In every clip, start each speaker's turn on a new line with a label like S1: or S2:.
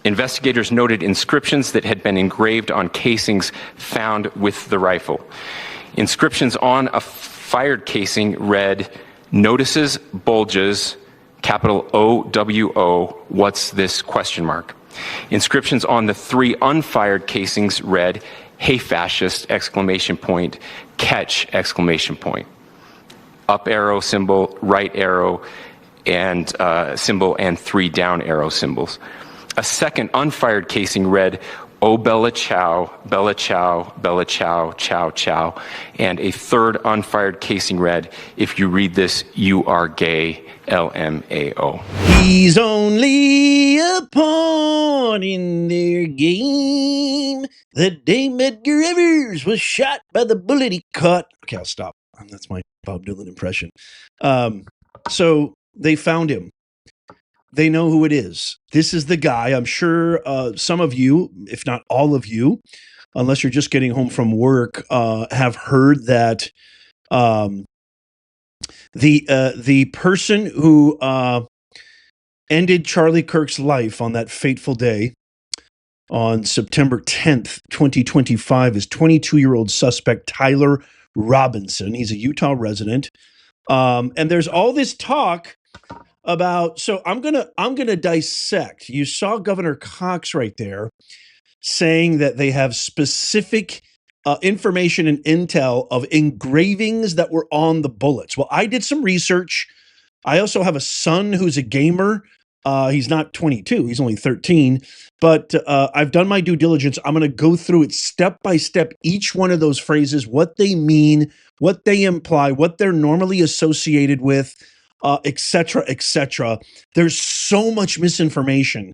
S1: Investigators noted inscriptions that had been engraved on casings found with the rifle. Inscriptions on a fired casing read, "Notices, bulges, capital OWO, what's this?" ? Inscriptions on the 3 unfired casings read, "Hey fascist!" ! Catch! Up arrow symbol, right arrow and symbol, and 3 down arrow symbols. A second unfired casing read, "Oh Bella Chow, Bella Chow, Bella Chow, Chow Chow." And a third unfired casing read, "If you read this, you are gay, LMAO."
S2: He's only a pawn in their game. The day Medgar Evers was shot by the bullet he caught. Okay, I'll stop. That's my Bob Dylan impression. So they found him. They know who it is. This is the guy. I'm sure some of you, if not all of you, unless you're just getting home from work, have heard that the person who ended Charlie Kirk's life on that fateful day on September 10th, 2025 is 22-year-old suspect Tyler Robinson. He's a Utah resident. And there's all this talk about, so I'm gonna dissect. You saw Governor Cox right there saying that they have specific information and intel of engravings that were on the bullets. Well, I did some research. I also have a son who's a gamer. He's not 22, he's only 13, but I've done my due diligence. I'm going to go through it step by step, each one of those phrases, what they mean, what they imply, what they're normally associated with, etc., etc. There's so much misinformation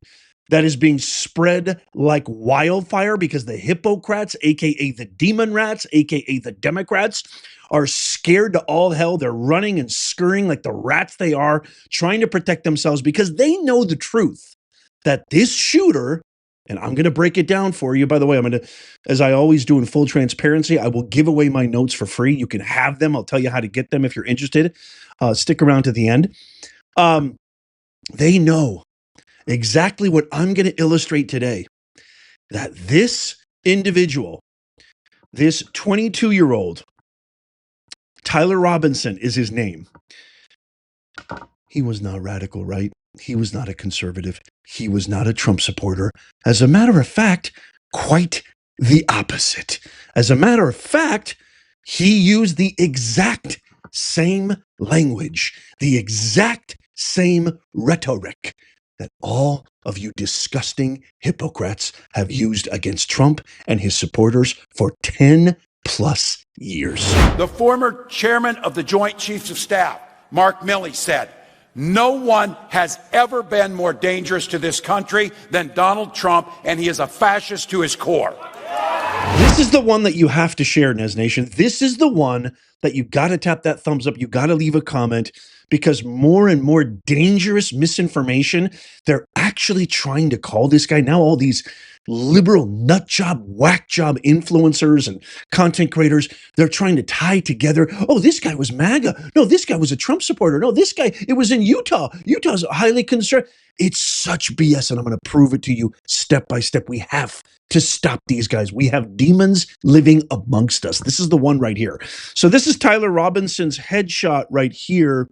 S2: that is being spread like wildfire because the Hippocrats, aka the demon rats, aka the Democrats, are scared to all hell. They're running and scurrying like the rats they are, trying to protect themselves because they know the truth that this shooter, and I'm going to break it down for you. By the way, I'm going to, as I always do in full transparency, I will give away my notes for free. You can have them. I'll tell you how to get them if you're interested. Stick around to the end. They know exactly what I'm going to illustrate today, that this individual, this 22-year-old, Tyler Robinson is his name. He was not radical, right? He was not a conservative. He was not a Trump supporter. As a matter of fact, quite the opposite. As a matter of fact, he used the exact same language, the exact same rhetoric that all of you disgusting Hippocrats have used against Trump and his supporters for 10 plus years.
S3: The former chairman of the Joint Chiefs of Staff, Mark Milley, said, "No one has ever been more dangerous to this country than Donald Trump, and he is a fascist to his core."
S2: This is the one that you have to share, Nez Nation. This is the one that you got to tap that thumbs up. You got to leave a comment, because more and more dangerous misinformation, they're actually trying to call this guy now, all these liberal nut job, whack job influencers and content creators, they're trying to tie together. Oh, this guy was MAGA. No, this guy was a Trump supporter. No, this guy, it was in Utah. Utah's highly concerned. It's such BS, and I'm going to prove it to you step by step. We have to stop these guys. We have demons living amongst us. This is the one right here. So this is Tyler Robinson's headshot right here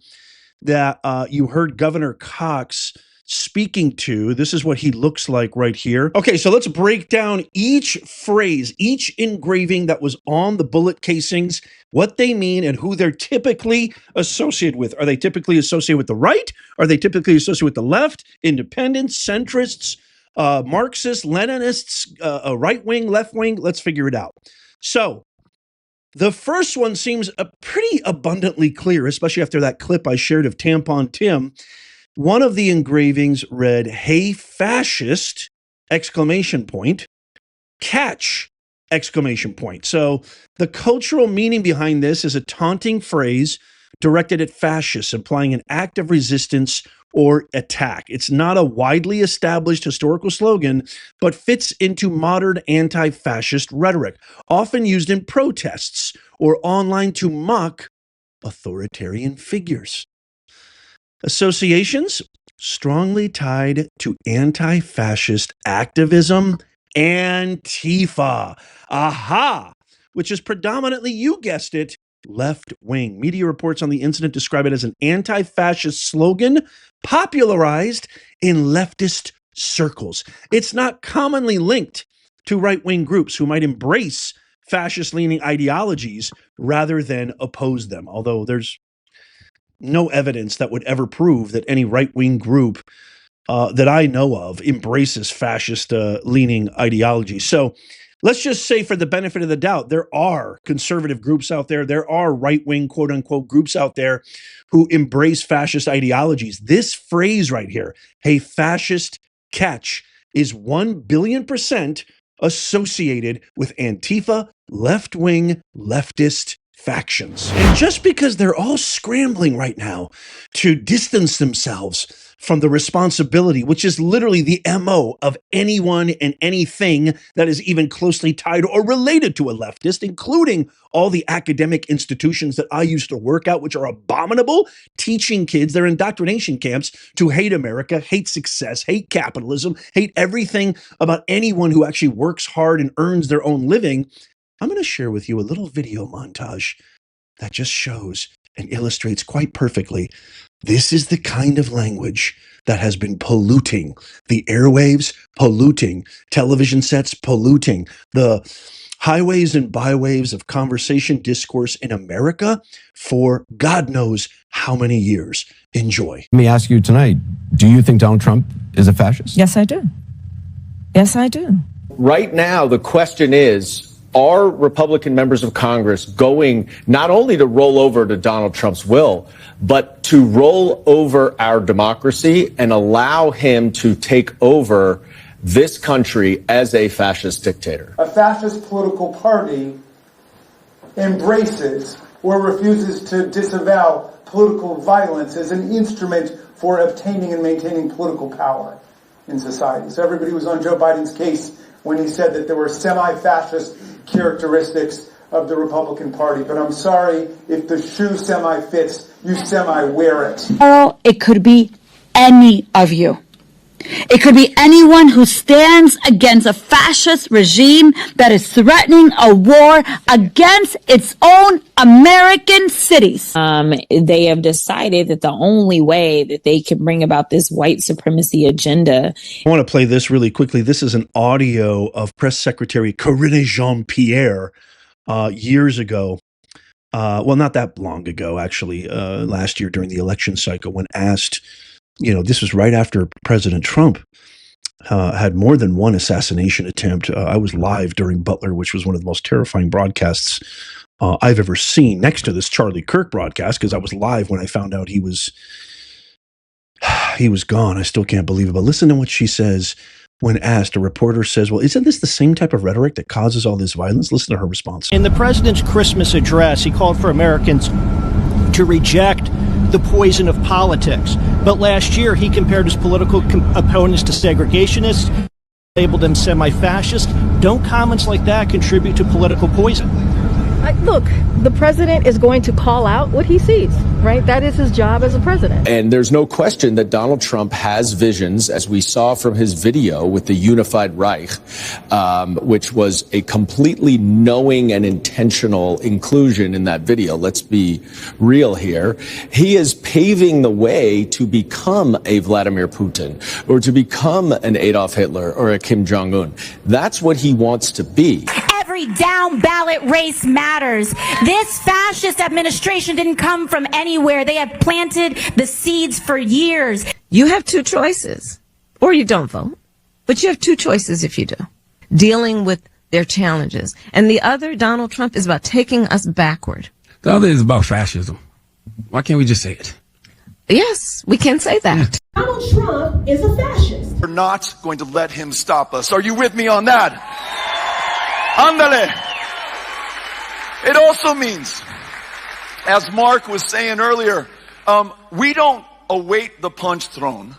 S2: that you heard Governor Cox speaking to. This is what he looks like right here. Okay, so let's break down each phrase, each engraving that was on the bullet casings, what they mean and who they're typically associated with. Are they typically associated with the right? Are they typically associated with the left? Independents, centrists, Marxists, Leninists, right wing, left wing? Let's figure it out. So the first one seems pretty abundantly clear, especially after that clip I shared of Tampon Tim. One of the engravings read, "Hey fascist!" exclamation point, catch! Exclamation point. So the cultural meaning behind this is a taunting phrase directed at fascists, implying an act of resistance or attack. It's not a widely established historical slogan, but fits into modern anti-fascist rhetoric, often used in protests or online to mock authoritarian figures. Associations: strongly tied to anti-fascist activism, Antifa. Aha! Which is predominantly, you guessed it, left-wing. Media reports on the incident describe it as an anti-fascist slogan popularized in leftist circles. It's not commonly linked to right-wing groups who might embrace fascist-leaning ideologies rather than oppose them, although there's no evidence that would ever prove that any right-wing group that I know of embraces fascist-leaning ideology. So let's just say, for the benefit of the doubt, there are conservative groups out there. There are right-wing, quote-unquote, groups out there who embrace fascist ideologies. This phrase right here, "a fascist catch," is 1,000,000,000% associated with Antifa, left-wing, leftist factions. And just because they're all scrambling right now to distance themselves from the responsibility, which is literally the MO of anyone and anything that is even closely tied or related to a leftist, including all the academic institutions that I used to work at, which are abominable, teaching kids, their indoctrination camps, to hate America, hate success, hate capitalism, hate everything about anyone who actually works hard and earns their own living. I'm going to share with you a little video montage that just shows and illustrates quite perfectly. This is the kind of language that has been polluting the airwaves, polluting television sets, polluting the highways and byways of conversation discourse in America for God knows how many years. Enjoy.
S4: Let me ask you tonight, do you think Donald Trump is a fascist?
S5: Yes, I do. Yes, I do.
S6: Right now, the question is, are Republican members of Congress going not only to roll over to Donald Trump's will, but to roll over our democracy and allow him to take over this country as a fascist dictator?
S7: A fascist political party embraces or refuses to disavow political violence as an instrument for obtaining and maintaining political power in society. So everybody was on Joe Biden's case when he said that there were semi-fascist characteristics of the Republican Party. But I'm sorry, if the shoe semi-fits, you semi-wear it.
S8: Carol, it could be any of you. It could be anyone who stands against a fascist regime that is threatening a war against its own American cities.
S5: They have decided that the only way that they can bring about this white supremacy agenda.
S2: I want to play this really quickly. This is an audio of Press Secretary Karine Jean-Pierre years ago. Well, not that long ago, actually, last year during the election cycle, when asked, this was right after President Trump had more than one assassination attempt. I was live during Butler, which was one of the most terrifying broadcasts I've ever seen, next to this Charlie Kirk broadcast, because I was live when I found out he was gone. I still can't believe it. But listen to what she says when asked. A reporter says, well, isn't this the same type of rhetoric that causes all this violence? Listen to her response.
S9: In the president's Christmas address, he called for Americans to reject the poison of politics. But last year, he compared his political opponents to segregationists, labeled them semi-fascist. Don't comments like that contribute to political poison?
S10: Look, the president is going to call out what he sees, right? That is his job as a president.
S6: And there's no question that Donald Trump has visions, as we saw from his video with the Unified Reich, which was a completely knowing and intentional inclusion in that video. Let's be real here. He is paving the way to become a Vladimir Putin or to become an Adolf Hitler or a Kim Jong-un. That's what he wants to be.
S11: Every down ballot race matters. This fascist administration didn't come from anywhere. They have planted the seeds for years.
S5: You have two choices, or you don't vote, but you have two choices if you do. Dealing with their challenges. And the other, Donald Trump, is about taking us backward.
S12: The other is about fascism. Why can't we just say it?
S5: Yes, we can say that.
S13: Donald Trump is a fascist.
S14: We're not going to let him stop us. Are you with me on that? Ándale. It also means, as Mark was saying earlier, we don't await the punch thrown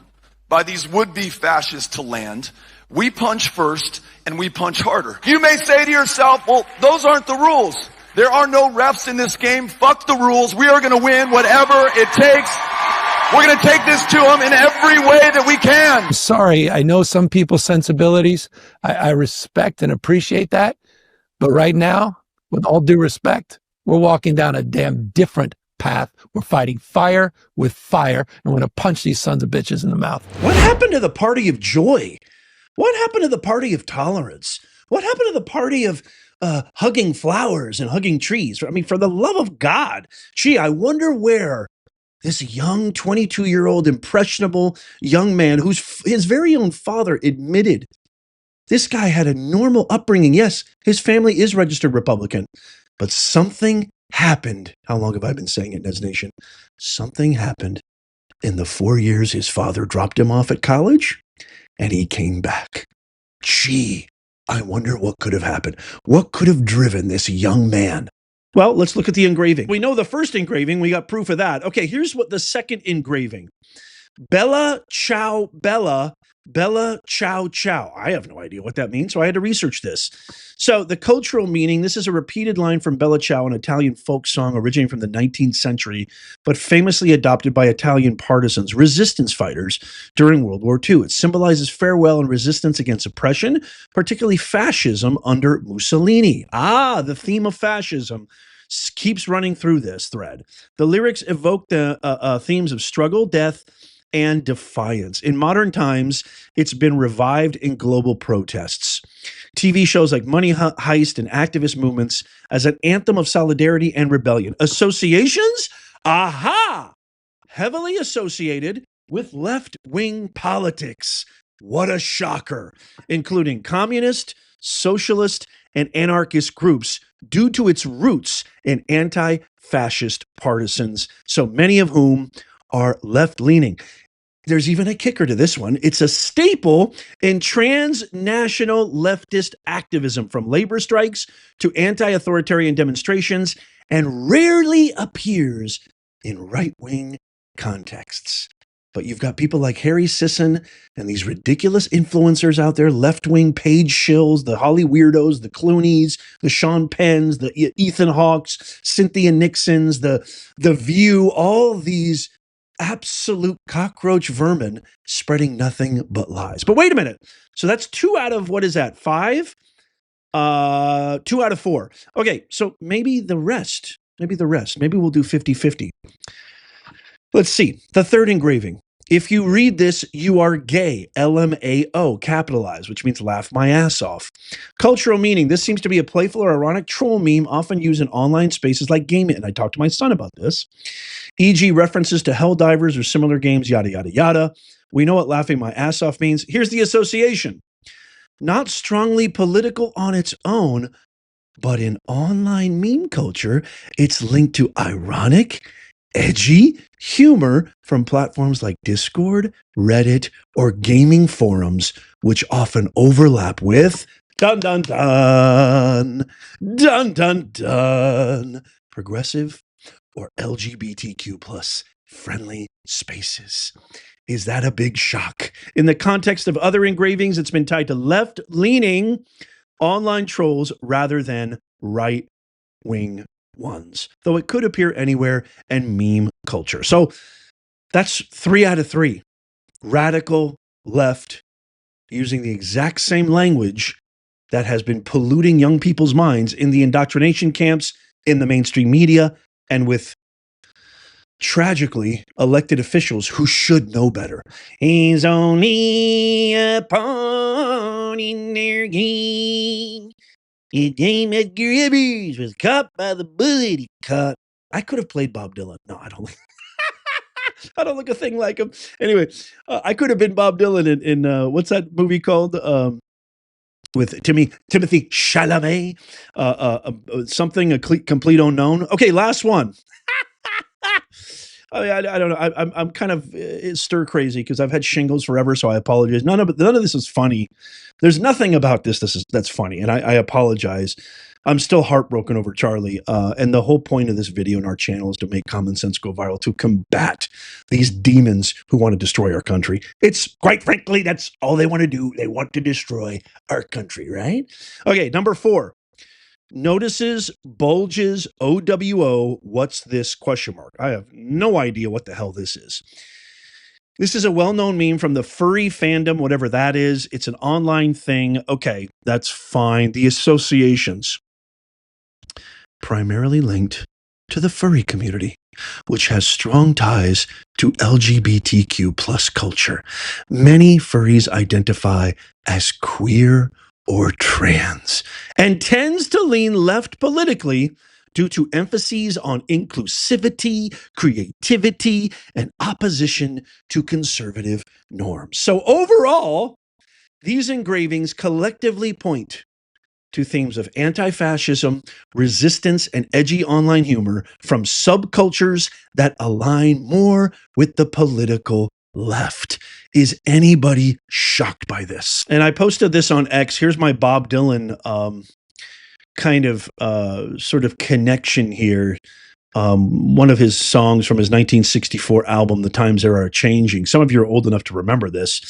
S14: by these would-be fascists to land. We punch first and we punch harder. You may say to yourself, well, those aren't the rules. There are no refs in this game. Fuck the rules. We are going to win whatever it takes. We're going to take this to them in every way that we can.
S12: I'm sorry, I know some people's sensibilities. I respect and appreciate that. But right now, with all due respect, we're walking down a damn different path. We're fighting fire with fire, and we're going to punch these sons of bitches in the mouth.
S2: What happened to the party of joy? What happened to the party of tolerance? What happened to the party of hugging flowers and hugging trees? I mean, for the love of God, gee, I wonder where this young 22-year-old impressionable young man his very own father admitted this guy had a normal upbringing. Yes, his family is registered Republican, but something happened. How long have I been saying it, Nez Nation? Something happened in the 4 years his father dropped him off at college, and he came back. Gee, I wonder what could have happened. What could have driven this young man? Well, let's look at the engraving. We know the first engraving. We got proof of that. Okay, here's what the second engraving. Bella Ciao Bella, Bella Ciao Ciao. I have no idea what that means, so I had to research this. So the cultural meaning, this is a repeated line from Bella Ciao, an Italian folk song originating from the 19th century, but famously adopted by Italian partisans, resistance fighters during World War II. It symbolizes farewell and resistance against oppression, particularly fascism under Mussolini. The theme of fascism keeps running through this thread. The lyrics evoke the themes of struggle, death, and defiance. In modern times, it's been revived in global protests. TV shows like Money Heist and activist movements as an anthem of solidarity and rebellion. Associations? Aha! Heavily associated with left-wing politics. What a shocker. Including communist, socialist, and anarchist groups due to its roots in anti-fascist partisans, so many of whom are left-leaning. There's even a kicker to this one. It's a staple in transnational leftist activism, from labor strikes to anti-authoritarian demonstrations, and rarely appears in right-wing contexts. But you've got people like Harry Sisson and these ridiculous influencers out there, left-wing page shills, the Holly Weirdos, the Clooneys, the Sean Penns, the Ethan Hawkes, Cynthia Nixons, the View, all these absolute cockroach vermin spreading nothing but lies. But wait a minute. So that's 2 out of, what is that, 5? 2 out of 4. Okay, so maybe the rest. Maybe we'll do 50-50. Let's see. The third engraving. If you read this, you are gay. LMAO, capitalized, which means laugh my ass off. Cultural meaning. This seems to be a playful or ironic troll meme often used in online spaces like gaming. And I talked to my son about this. E.g. references to Helldivers or similar games, yada, yada, yada. We know what laughing my ass off means. Here's the association. Not strongly political on its own, but in online meme culture, it's linked to ironic, edgy humor from platforms like Discord, Reddit, or gaming forums, which often overlap with dun dun dun, dun dun dun, progressive or LGBTQ plus friendly spaces. Is that a big shock? In the context of other engravings, it's been tied to left-leaning online trolls rather than right-wing ones, though it could appear anywhere and meme culture. So that's 3 out of 3. Radical left using the exact same language that has been polluting young people's minds in the indoctrination camps, in the mainstream media, and with tragically elected officials who should know better. He's only a pawn in their game. It came at Gribbers, was caught by the bullet he caught. I could have played Bob Dylan. No, I don't. I don't look a thing like him. Anyway, I could have been Bob Dylan in what's that movie called? With Timothy Chalamet, something, a complete unknown. Okay, last one. I don't know. I'm kind of stir crazy because I've had shingles forever, so I apologize. None of this is funny. There's nothing about this that's funny, and I apologize. I'm still heartbroken over Charlie. And the whole point of this video in our channel is to make common sense go viral, to combat these demons who want to destroy our country. It's, quite frankly, that's all they want to do. They want to destroy our country, right? Okay, number 4. Notices, bulges, OWO, what's this, question mark. I have no idea what the hell this is. This is a well-known meme from the furry fandom, whatever that is. It's an online thing. Okay, that's fine. The associations primarily linked to the furry community, which has strong ties to LGBTQ plus culture. Many furries identify as queer or trans and tends to lean left politically due to emphases on inclusivity, creativity, and opposition to conservative norms. So overall, these engravings collectively point to themes of anti-fascism, resistance, and edgy online humor from subcultures that align more with the political left. Is anybody shocked by this? And I posted this on X. Here's my Bob Dylan sort of connection here. One of his songs from his 1964 album, The Times Era Are Changing. Some of you are old enough to remember this.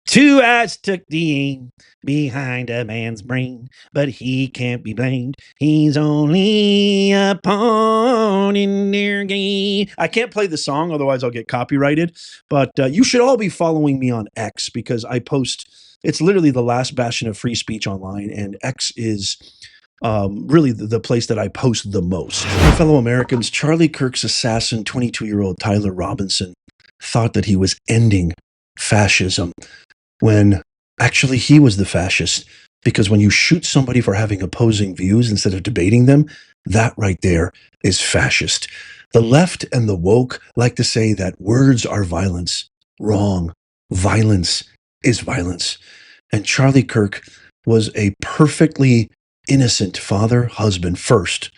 S2: Two eyes took the aim behind a man's brain, but he can't be blamed. He's only a pawn in their game. I can't play the song, otherwise I'll get copyrighted. But you should all be following me on X because I post, it's literally the last bastion of free speech online, and X is really the place that I post the most. My fellow Americans, Charlie Kirk's assassin, 22-year-old Tyler Robinson, thought that he was ending fascism when actually he was the fascist, because when you shoot somebody for having opposing views instead of debating them, that right there is fascist. The left and the woke like to say that words are violence. Wrong. Violence is violence. And Charlie Kirk was a perfectly innocent father, husband first,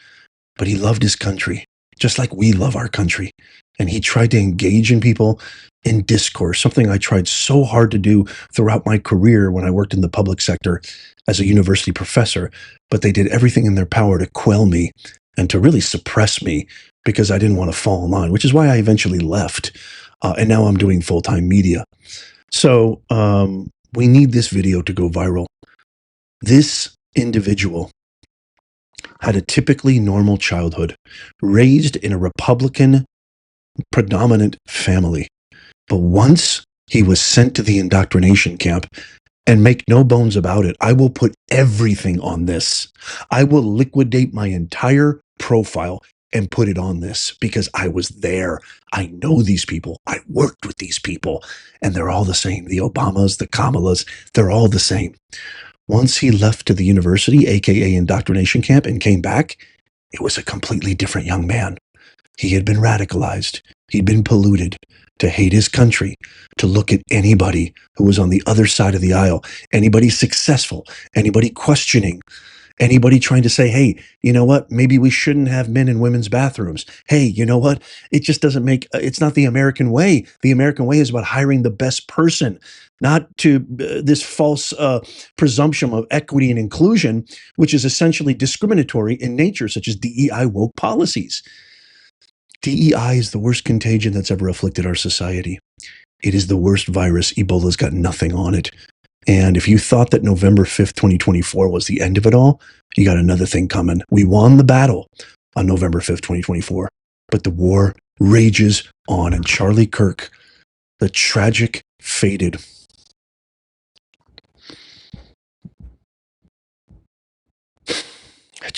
S2: but he loved his country, just like we love our country. And he tried to engage in people in discourse, something I tried so hard to do throughout my career when I worked in the public sector as a university professor, but they did everything in their power to quell me and to really suppress me because I didn't want to fall in line, which is why I eventually left. And now I'm doing full-time media. So we need this video to go viral. This individual had a typically normal childhood, raised in a Republican predominant family. But once he was sent to the indoctrination camp, and make no bones about it, I will put everything on this. I will liquidate my entire profile and put it on this because I was there. I know these people. I worked with these people, and they're all the same. The Obamas, the Kamalas, they're all the same. Once he left to the university, aka indoctrination camp, and came back, it was a completely different young man. He had been radicalized. He'd been polluted to hate his country, to look at anybody who was on the other side of the aisle, anybody successful, anybody questioning, anybody trying to say, hey, you know what? Maybe we shouldn't have men in women's bathrooms. Hey, you know what? It just doesn't make, it's not the American way. The American way is about hiring the best person, not to this false presumption of equity and inclusion, which is essentially discriminatory in nature, such as DEI woke policies. DEI is the worst contagion that's ever afflicted our society. It is the worst virus. Ebola's got nothing on it. And if you thought that November 5th, 2024 was the end of it all, you got another thing coming. We won the battle on November 5th, 2024, but the war rages on. And Charlie Kirk, the tragic, fated.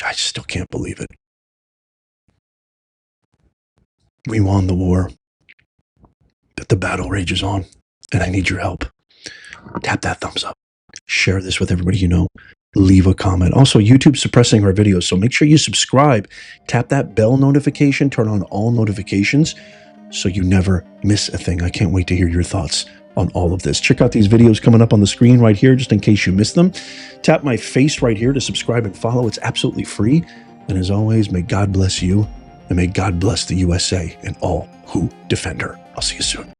S2: I still can't believe it. We won the war, but the battle rages on, and I need your help. Tap that thumbs up. Share this with everybody you know. Leave a comment. Also, YouTube's suppressing our videos, so make sure you subscribe. Tap that bell notification. Turn on all notifications so you never miss a thing. I can't wait to hear your thoughts on all of this. Check out these videos coming up on the screen right here, just in case you missed them. Tap my face right here to subscribe and follow. It's absolutely free. And as always, may God bless you. And may God bless the USA and all who defend her. I'll see you soon.